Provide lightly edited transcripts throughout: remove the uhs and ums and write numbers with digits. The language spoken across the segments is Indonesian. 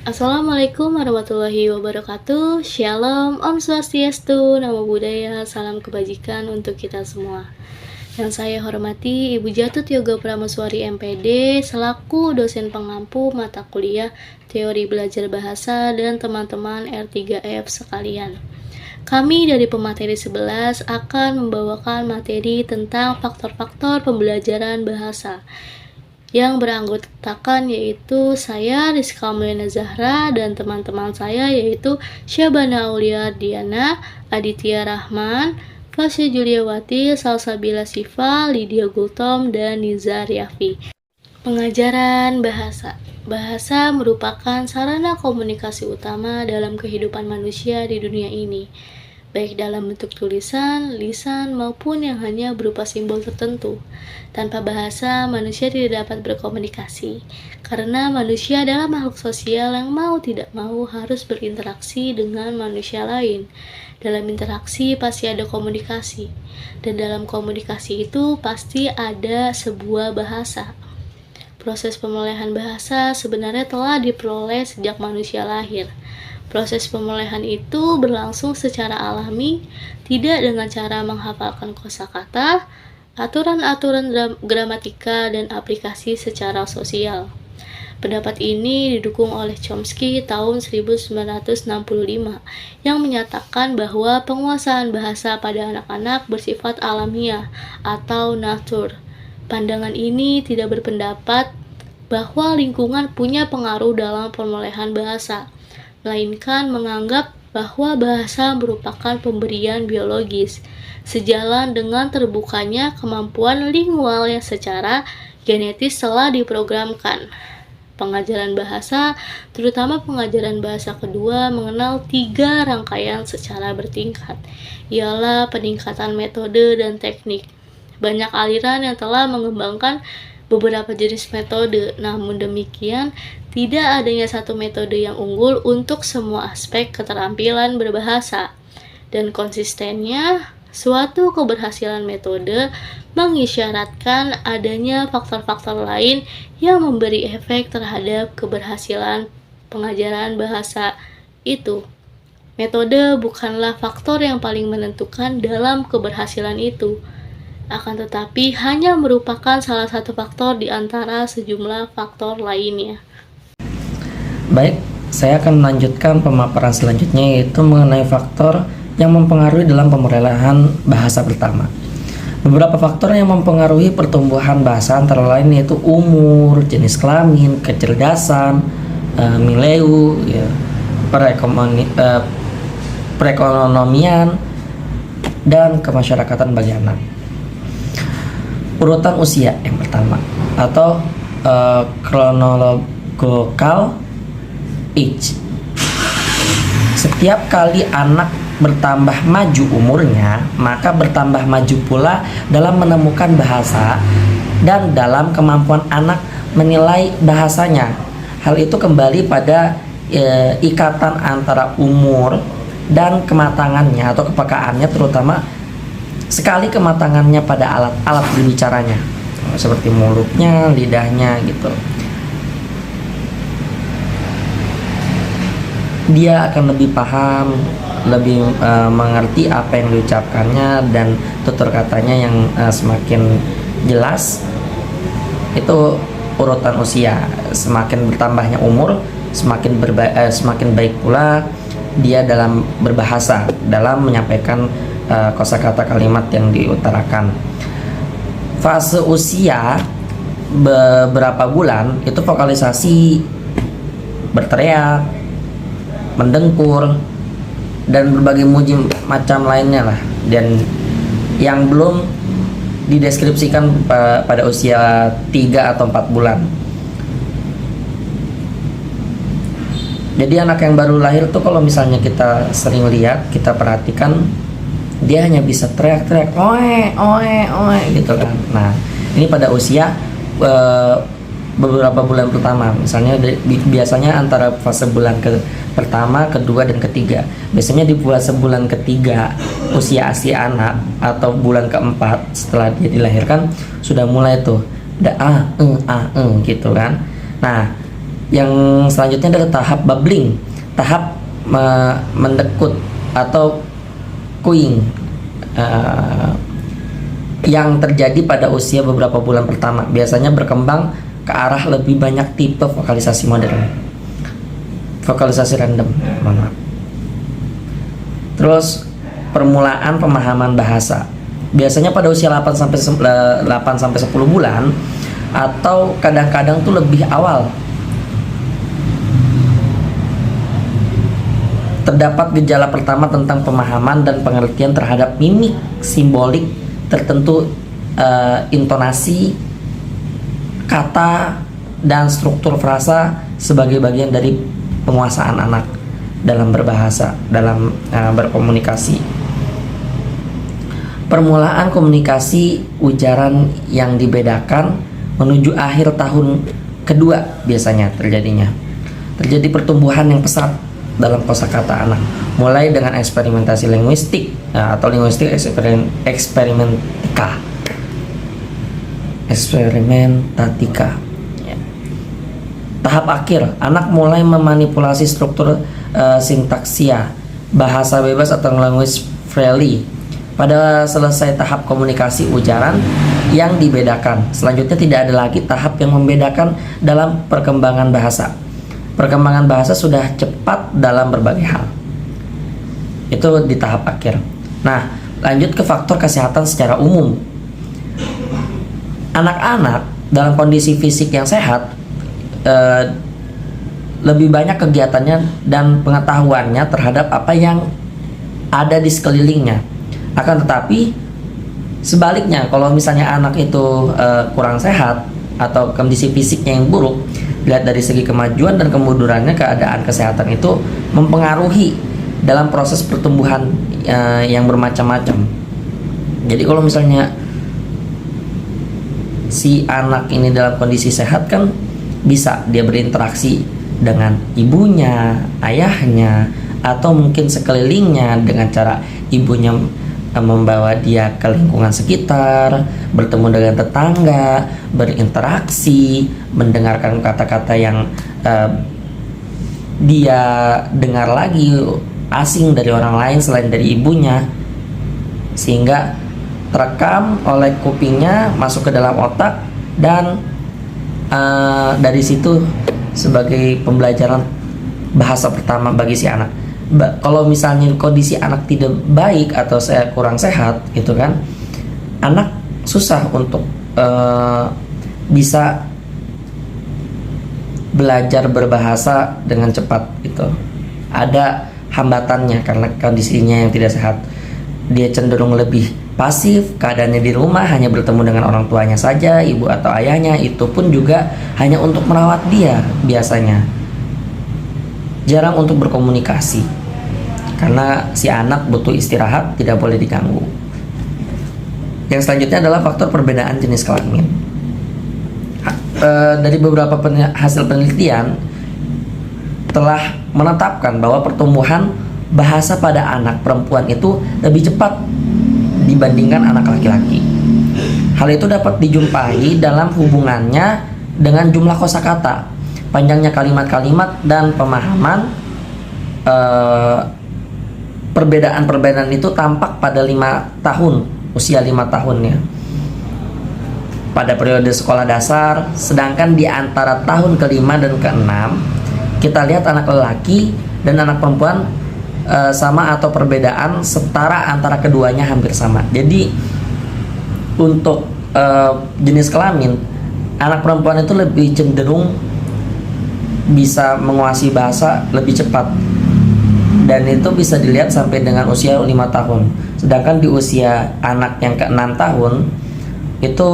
Assalamualaikum warahmatullahi wabarakatuh. Shalom, Om Swastiastu, Namo Buddhaya, salam kebajikan untuk kita semua. Yang saya hormati Ibu Jatut Yoga Prameswari MPD selaku dosen pengampu mata kuliah Teori Belajar Bahasa dan teman-teman R3F sekalian. Kami dari pemateri 11 akan membawakan materi tentang faktor-faktor pembelajaran bahasa yang beranggotakan yaitu saya Rizka Mulyana Zahra dan teman-teman saya yaitu Syabana Aulia Diana, Aditya Rahman, Fasya Juliawati, Salsabila Siva, Lydia Gultom, dan Nizar Yafi. Pengajaran bahasa. Bahasa merupakan sarana komunikasi utama dalam kehidupan manusia di dunia ini, baik dalam bentuk tulisan, lisan, maupun yang hanya berupa simbol tertentu. Tanpa bahasa, manusia tidak dapat berkomunikasi, karena manusia adalah makhluk sosial yang mau tidak mau harus berinteraksi dengan manusia lain. Dalam interaksi pasti ada komunikasi, dan dalam komunikasi itu pasti ada sebuah bahasa. Proses pemulihan bahasa sebenarnya telah diperoleh sejak manusia lahir. Proses pemulihan itu berlangsung secara alami, tidak dengan cara menghafalkan kosakata, aturan-aturan gramatika, dan aplikasi secara sosial. Pendapat ini didukung oleh Chomsky tahun 1965 yang menyatakan bahwa penguasaan bahasa pada anak-anak bersifat alamiah atau natur. Pandangan ini tidak berpendapat bahwa lingkungan punya pengaruh dalam pemulihan bahasa, melainkan menganggap bahwa bahasa merupakan pemberian biologis, sejalan dengan terbukanya kemampuan lingual yang secara genetis telah diprogramkan. Pengajaran bahasa, terutama pengajaran bahasa kedua, mengenal 3 rangkaian secara bertingkat, ialah peningkatan metode dan teknik. Banyak aliran yang telah mengembangkan beberapa jenis metode, namun demikian tidak adanya satu metode yang unggul untuk semua aspek keterampilan berbahasa. Dan konsistennya, suatu keberhasilan metode mengisyaratkan adanya faktor-faktor lain yang memberi efek terhadap keberhasilan pengajaran bahasa itu. Metode bukanlah faktor yang paling menentukan dalam keberhasilan itu, akan tetapi hanya merupakan salah satu faktor di antara sejumlah faktor lainnya. Baik, saya akan melanjutkan pemaparan selanjutnya, yaitu mengenai faktor yang mempengaruhi dalam pemulihan bahasa pertama. Beberapa faktor yang mempengaruhi pertumbuhan bahasa antara lain yaitu umur, jenis kelamin, kecerdasan, milieu, ya, perekonomian, dan kemasyarakatan bagi anak. Urutan usia yang pertama atau chronological age. Setiap kali anak bertambah maju umurnya, maka bertambah maju pula dalam menemukan bahasa dan dalam kemampuan anak menilai bahasanya. Hal itu kembali pada ikatan antara umur dan kematangannya atau kepekaannya, terutama sekali kematangannya pada alat-alat berbicaranya, seperti mulutnya, lidahnya gitu. Dia akan lebih paham, lebih mengerti apa yang diucapkannya, dan tutur katanya yang semakin jelas. Itu urutan usia. Semakin bertambahnya umur, semakin baik pula dia dalam berbahasa, dalam menyampaikan kosakata kalimat yang diutarakan. Fase usia beberapa bulan itu vokalisasi, berteriak, mendengkur, dan berbagai macam lainnya lah, dan yang belum dideskripsikan pada usia 3 atau 4 bulan. Jadi anak yang baru lahir tuh kalau misalnya kita sering lihat, kita perhatikan, dia hanya bisa teriak-teriak oe oe oe gitu kan. Nah, ini pada usia beberapa bulan pertama, misalnya biasanya antara fase bulan pertama, kedua, dan ketiga. Biasanya di fase bulan ketiga usia asli anak atau bulan keempat setelah dia dilahirkan sudah mulai tuh ada gitu kan. Nah, Yang selanjutnya adalah tahap bubbling, tahap mendekut atau cooing, yang terjadi pada usia beberapa bulan pertama. Biasanya berkembang ke arah lebih banyak tipe vokalisasi modern, vokalisasi random, mohon maaf. Terus permulaan pemahaman bahasa. Biasanya pada usia 8 sampai 10 bulan atau kadang-kadang tuh lebih awal. Terdapat gejala pertama tentang pemahaman dan pengertian terhadap mimik simbolik tertentu, intonasi, kata, dan struktur frasa sebagai bagian dari penguasaan anak dalam berbahasa, dalam berkomunikasi. Permulaan komunikasi ujaran yang dibedakan menuju akhir tahun kedua biasanya terjadinya. Terjadi pertumbuhan yang pesat dalam kosakata anak, mulai dengan eksperimentasi linguistik atau linguistik eksperimentatika. Tahap akhir, anak mulai memanipulasi struktur sintaksia, bahasa bebas atau language freely. Pada selesai tahap komunikasi ujaran yang dibedakan, selanjutnya tidak ada lagi tahap yang membedakan dalam perkembangan bahasa. Perkembangan bahasa sudah cepat dalam berbagai hal. Itu di tahap akhir. Nah, lanjut ke faktor kesehatan secara umum. Anak-anak dalam kondisi fisik yang sehat lebih banyak kegiatannya dan pengetahuannya terhadap apa yang ada di sekelilingnya. Akan tetapi sebaliknya, kalau misalnya anak itu kurang sehat atau kondisi fisiknya yang buruk, lihat dari segi kemajuan dan kemundurannya, keadaan kesehatan itu mempengaruhi dalam proses pertumbuhan yang bermacam-macam. Jadi kalau misalnya si anak ini dalam kondisi sehat, kan bisa dia berinteraksi dengan ibunya, ayahnya, atau mungkin sekelilingnya dengan cara ibunya membawa dia ke lingkungan sekitar, bertemu dengan tetangga, berinteraksi, mendengarkan kata-kata yang dia dengar lagi asing dari orang lain selain dari ibunya, sehingga terekam oleh kupingnya, masuk ke dalam otak, dan dari situ sebagai pembelajaran bahasa pertama bagi si anak. Kalau misalnya kondisi anak tidak baik atau saya kurang sehat gitu kan, anak susah untuk bisa belajar berbahasa dengan cepat gitu. Ada hambatannya karena kondisinya yang tidak sehat. Dia cenderung lebih pasif, keadaannya di rumah hanya bertemu dengan orang tuanya saja, ibu atau ayahnya, itu pun juga hanya untuk merawat dia biasanya. Jarang untuk berkomunikasi karena si anak butuh istirahat, tidak boleh diganggu. Yang selanjutnya adalah faktor perbedaan jenis kelamin. Dari beberapa hasil penelitian telah menetapkan bahwa pertumbuhan bahasa pada anak perempuan itu lebih cepat dibandingkan anak laki-laki. Hal itu dapat dijumpai dalam hubungannya dengan jumlah kosakata, panjangnya kalimat-kalimat, dan pemahaman. Perbedaan-perbedaan itu tampak pada 5 tahun, usia 5 tahunnya pada periode sekolah dasar, sedangkan di antara tahun ke-5 dan ke-6 kita lihat anak lelaki dan anak perempuan sama atau perbedaan setara antara keduanya hampir sama. Jadi untuk jenis kelamin, anak perempuan itu lebih cenderung bisa menguasai bahasa lebih cepat, dan itu bisa dilihat sampai dengan usia 5 tahun. Sedangkan di usia anak yang ke-6 tahun itu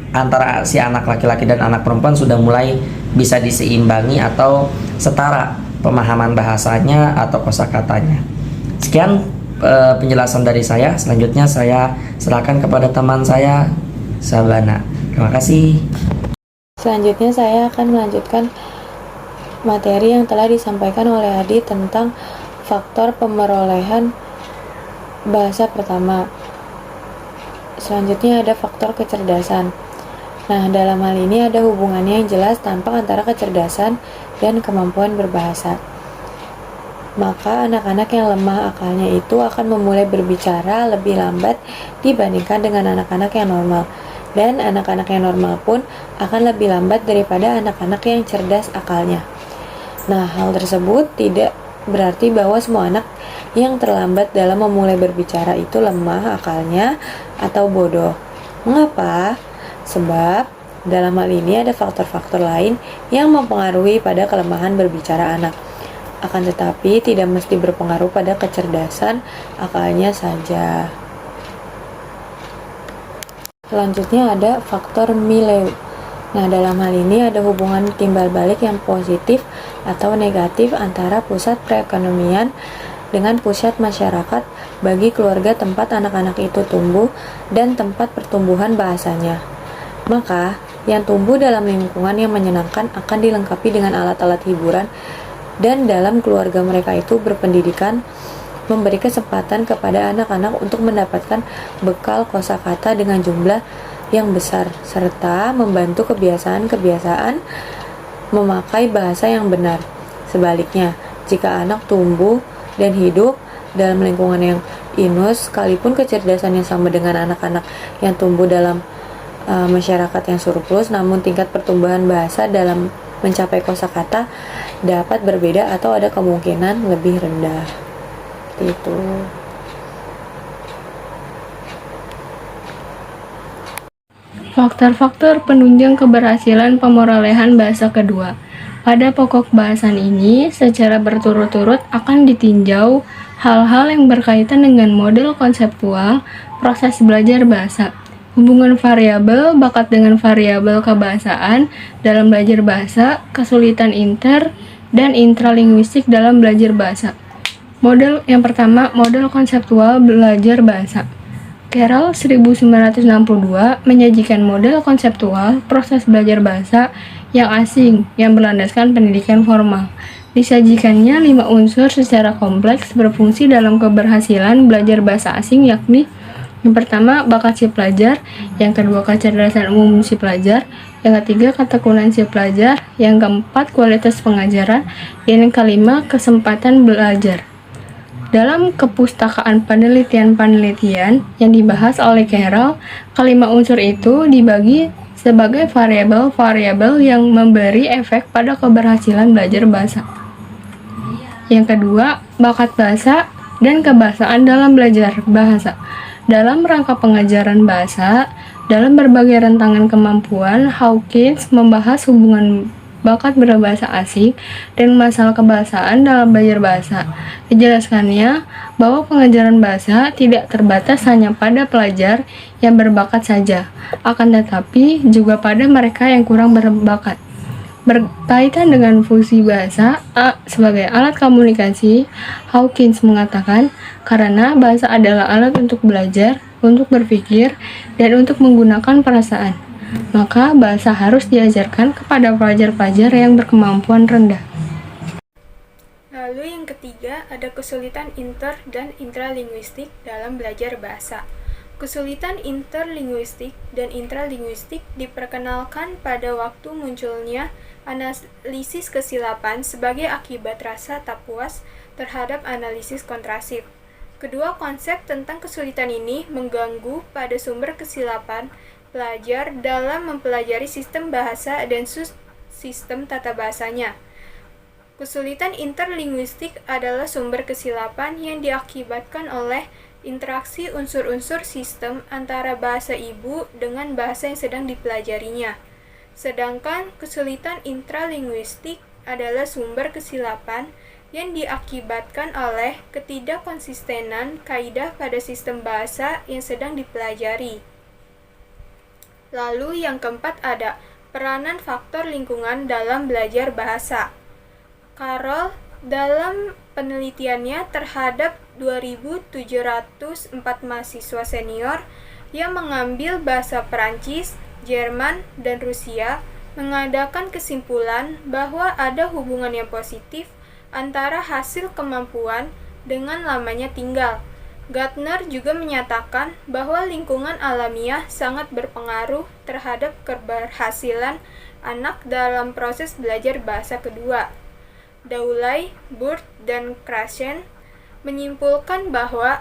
antara si anak laki-laki dan anak perempuan sudah mulai bisa diseimbangi atau setara pemahaman bahasanya atau kosakatanya. Sekian penjelasan dari saya. Selanjutnya saya serahkan kepada teman saya, Sabana. Terima kasih. Selanjutnya saya akan melanjutkan materi yang telah disampaikan oleh Adi tentang faktor pemerolehan bahasa pertama. Selanjutnya ada faktor kecerdasan. Nah, dalam hal ini ada hubungannya yang jelas tampak antara kecerdasan dan kemampuan berbahasa. Maka anak-anak yang lemah akalnya itu akan memulai berbicara lebih lambat dibandingkan dengan anak-anak yang normal. Dan anak-anak yang normal pun akan lebih lambat daripada anak-anak yang cerdas akalnya. Nah, hal tersebut tidak berarti bahwa semua anak yang terlambat dalam memulai berbicara itu lemah akalnya atau bodoh. Mengapa? Sebab dalam hal ini ada faktor-faktor lain yang mempengaruhi pada kelemahan berbicara anak. Akan tetapi tidak mesti berpengaruh pada kecerdasan akalnya saja. Selanjutnya ada faktor Mileu. Nah, dalam hal ini ada hubungan timbal balik yang positif atau negatif antara pusat perekonomian dengan pusat masyarakat bagi keluarga tempat anak-anak itu tumbuh dan tempat pertumbuhan bahasanya. Maka, yang tumbuh dalam lingkungan yang menyenangkan akan dilengkapi dengan alat-alat hiburan dan dalam keluarga mereka itu berpendidikan, memberi kesempatan kepada anak-anak untuk mendapatkan bekal kosakata dengan jumlah yang besar, serta membantu kebiasaan-kebiasaan memakai bahasa yang benar. Sebaliknya, jika anak tumbuh dan hidup dalam lingkungan yang inus, sekalipun kecerdasannya sama dengan anak-anak yang tumbuh dalam masyarakat yang surplus, namun tingkat pertumbuhan bahasa dalam mencapai kosakata dapat berbeda atau ada kemungkinan lebih rendah. Seperti itu. Faktor-faktor penunjang keberhasilan pemerolehan bahasa kedua. Pada pokok bahasan ini, secara berturut-turut akan ditinjau hal-hal yang berkaitan dengan model konseptual proses belajar bahasa, hubungan variabel bakat dengan variabel kebahasaan dalam belajar bahasa, kesulitan inter dan intralinguistik dalam belajar bahasa. Model yang pertama, model konseptual belajar bahasa. Carroll 1962 menyajikan model konseptual proses belajar bahasa yang asing yang berlandaskan pendidikan formal. Disajikannya 5 unsur secara kompleks berfungsi dalam keberhasilan belajar bahasa asing, yakni yang pertama, bakat si pelajar, yang kedua, kecerdasan umum si pelajar, yang ketiga, ketekunan si pelajar, yang keempat, kualitas pengajaran, dan yang kelima, kesempatan belajar. Dalam kepustakaan penelitian-penelitian yang dibahas oleh Carroll, kelima unsur itu dibagi sebagai variabel-variabel yang memberi efek pada keberhasilan belajar bahasa. Yang kedua, bakat bahasa dan kebahasaan dalam belajar bahasa. Dalam rangka pengajaran bahasa, dalam berbagai rentangan kemampuan, Hawkins membahas hubungan bakat berbahasa asing dan masalah kebahasaan dalam belajar bahasa. Dijelaskannya bahwa pengajaran bahasa tidak terbatas hanya pada pelajar yang berbakat saja, akan tetapi juga pada mereka yang kurang berbakat. Berkaitan dengan fungsi bahasa sebagai alat komunikasi, Hawkins mengatakan, karena bahasa adalah alat untuk belajar, untuk berpikir, dan untuk menggunakan perasaan, maka bahasa harus diajarkan kepada pelajar-pelajar yang berkemampuan rendah. Lalu yang ketiga, ada kesulitan inter dan intralinguistik dalam belajar bahasa. Kesulitan interlinguistik dan intralinguistik diperkenalkan pada waktu munculnya analisis kesilapan sebagai akibat rasa tak puas terhadap analisis kontrasif. Kedua konsep tentang kesulitan ini mengganggu pada sumber kesilapan pelajar dalam mempelajari sistem bahasa dan sistem tata bahasanya. Kesulitan interlinguistik adalah sumber kesilapan yang diakibatkan oleh interaksi unsur-unsur sistem antara bahasa ibu dengan bahasa yang sedang dipelajarinya. Sedangkan kesulitan intralinguistik adalah sumber kesilapan yang diakibatkan oleh ketidakkonsistenan kaidah pada sistem bahasa yang sedang dipelajari. Lalu yang keempat ada peranan faktor lingkungan dalam belajar bahasa. Carroll dalam penelitiannya terhadap 2.704 mahasiswa senior yang mengambil bahasa Perancis, Jerman, dan Rusia mengadakan kesimpulan bahwa ada hubungan yang positif antara hasil kemampuan dengan lamanya tinggal. Gardner juga menyatakan bahwa lingkungan alamiah sangat berpengaruh terhadap keberhasilan anak dalam proses belajar bahasa kedua. Dawley, Burt, dan Krashen menyimpulkan bahwa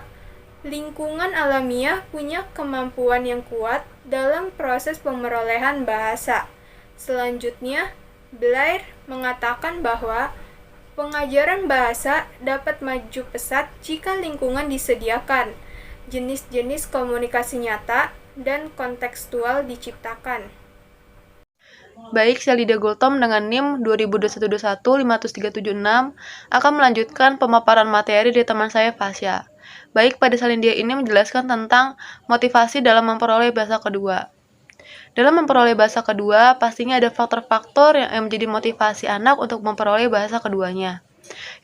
lingkungan alamiah punya kemampuan yang kuat dalam proses pemerolehan bahasa. Selanjutnya, Blair mengatakan bahwa pengajaran bahasa dapat maju pesat jika lingkungan disediakan, jenis-jenis komunikasi nyata, dan kontekstual diciptakan. Baik, Shalida Gultom dengan NIM 2021-53776 akan melanjutkan pemaparan materi dari teman saya Fasya. Baik, pada Salindia ini menjelaskan tentang motivasi dalam memperoleh bahasa kedua. Dalam memperoleh bahasa kedua, pastinya ada faktor-faktor yang menjadi motivasi anak untuk memperoleh bahasa keduanya.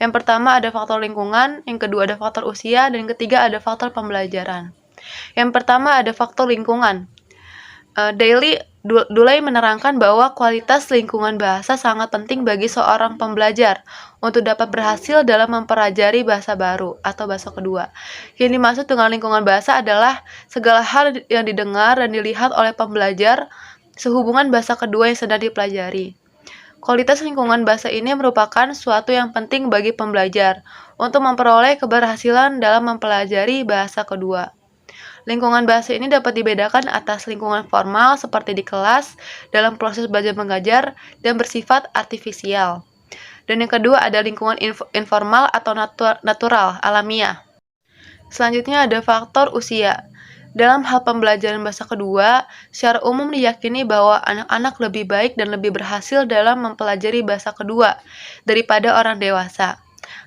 Yang pertama ada faktor lingkungan, yang kedua ada faktor usia, dan yang ketiga ada faktor pembelajaran. Yang pertama ada faktor lingkungan. Duley menerangkan bahwa kualitas lingkungan bahasa sangat penting bagi seorang pembelajar untuk dapat berhasil dalam mempelajari bahasa baru atau bahasa kedua. Yang dimaksud dengan lingkungan bahasa adalah segala hal yang didengar dan dilihat oleh pembelajar sehubungan bahasa kedua yang sedang dipelajari. Kualitas lingkungan bahasa ini merupakan suatu yang penting bagi pembelajar untuk memperoleh keberhasilan dalam mempelajari bahasa kedua. Lingkungan bahasa ini dapat dibedakan atas lingkungan formal seperti di kelas, dalam proses belajar mengajar, dan bersifat artifisial. Dan yang kedua ada lingkungan informal atau natural, alamiah. Selanjutnya ada faktor usia. Dalam hal pembelajaran bahasa kedua, secara umum diyakini bahwa anak-anak lebih baik dan lebih berhasil dalam mempelajari bahasa kedua daripada orang dewasa.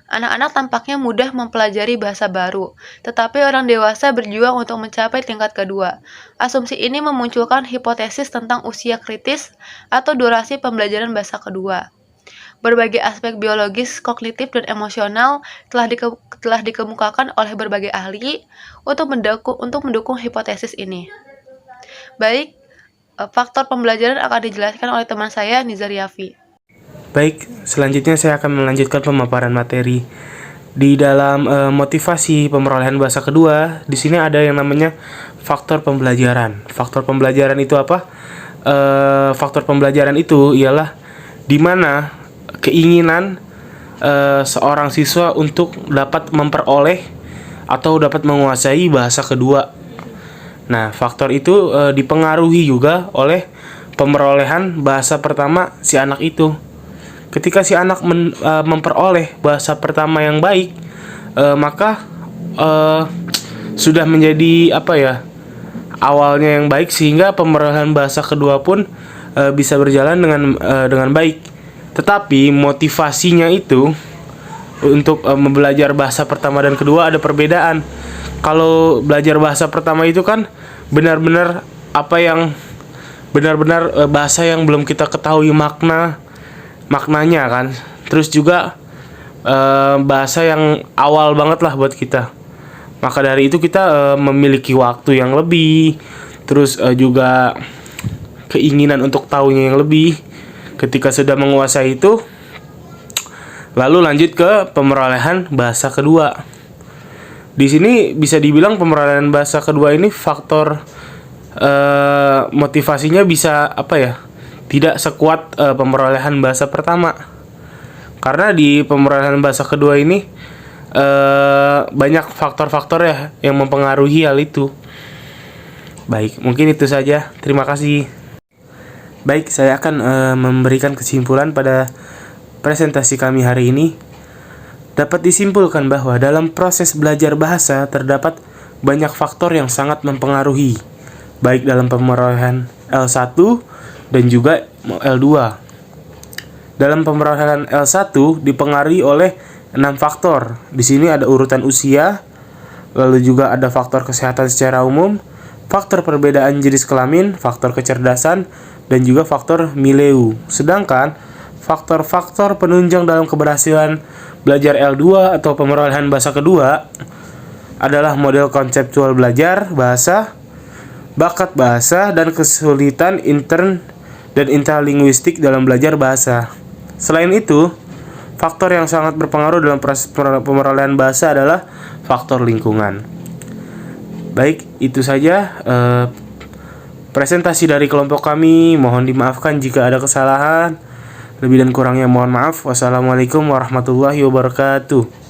Anak-anak tampaknya mudah mempelajari bahasa baru, tetapi orang dewasa berjuang untuk mencapai tingkat kedua. Asumsi ini memunculkan hipotesis tentang usia kritis atau durasi pembelajaran bahasa kedua. Berbagai aspek biologis, kognitif, dan emosional telah dikemukakan oleh berbagai ahli untuk mendukung hipotesis ini. Baik, faktor pembelajaran akan dijelaskan oleh teman saya, Nizar Yafi. Baik, selanjutnya saya akan melanjutkan pemaparan materi. Di dalam motivasi pemerolehan bahasa kedua, di sini ada yang namanya faktor pembelajaran. Faktor pembelajaran itu apa? Faktor pembelajaran itu ialah di mana keinginan seorang siswa untuk dapat memperoleh atau dapat menguasai bahasa kedua. Nah, faktor itu dipengaruhi juga oleh pemerolehan bahasa pertama si anak itu. Ketika si anak memperoleh bahasa pertama yang baik, maka sudah menjadi awalnya yang baik, sehingga pemerolehan bahasa kedua pun bisa berjalan dengan baik. Tetapi motivasinya itu untuk belajar bahasa pertama dan kedua ada perbedaan. Kalau belajar bahasa pertama itu kan benar-benar bahasa yang belum kita ketahui maknanya kan. Terus juga bahasa yang awal banget lah buat kita. Maka dari itu kita memiliki waktu yang lebih, terus juga keinginan untuk tahunya yang lebih. Ketika sudah menguasai itu, lalu lanjut ke pemerolehan bahasa kedua. Di sini bisa dibilang pemerolehan bahasa kedua ini faktor motivasinya bisa tidak sekuat pemerolehan bahasa pertama. Karena di pemerolehan bahasa kedua ini banyak faktor-faktor ya yang mempengaruhi hal itu. Baik, mungkin itu saja. Terima kasih. Baik, saya akan memberikan kesimpulan pada presentasi kami hari ini. Dapat disimpulkan bahwa dalam proses belajar bahasa terdapat banyak faktor yang sangat mempengaruhi, baik dalam pemerolehan L1 dan juga L2. Dalam pemerolehan L1 dipengaruhi oleh 6 faktor. Di sini ada urutan usia, lalu juga ada faktor kesehatan secara umum, faktor perbedaan jenis kelamin, faktor kecerdasan, dan juga faktor milieu. Sedangkan faktor-faktor penunjang dalam keberhasilan belajar L2 atau pemerolehan bahasa kedua adalah model konseptual belajar bahasa, bakat bahasa, dan kesulitan intern dan intralinguistik dalam belajar bahasa. Selain itu, faktor yang sangat berpengaruh dalam proses pemerolehan bahasa adalah faktor lingkungan. Baik, itu saja presentasi dari kelompok kami. Mohon dimaafkan jika ada kesalahan. Lebih dan kurangnya mohon maaf. Wassalamualaikum warahmatullahi wabarakatuh.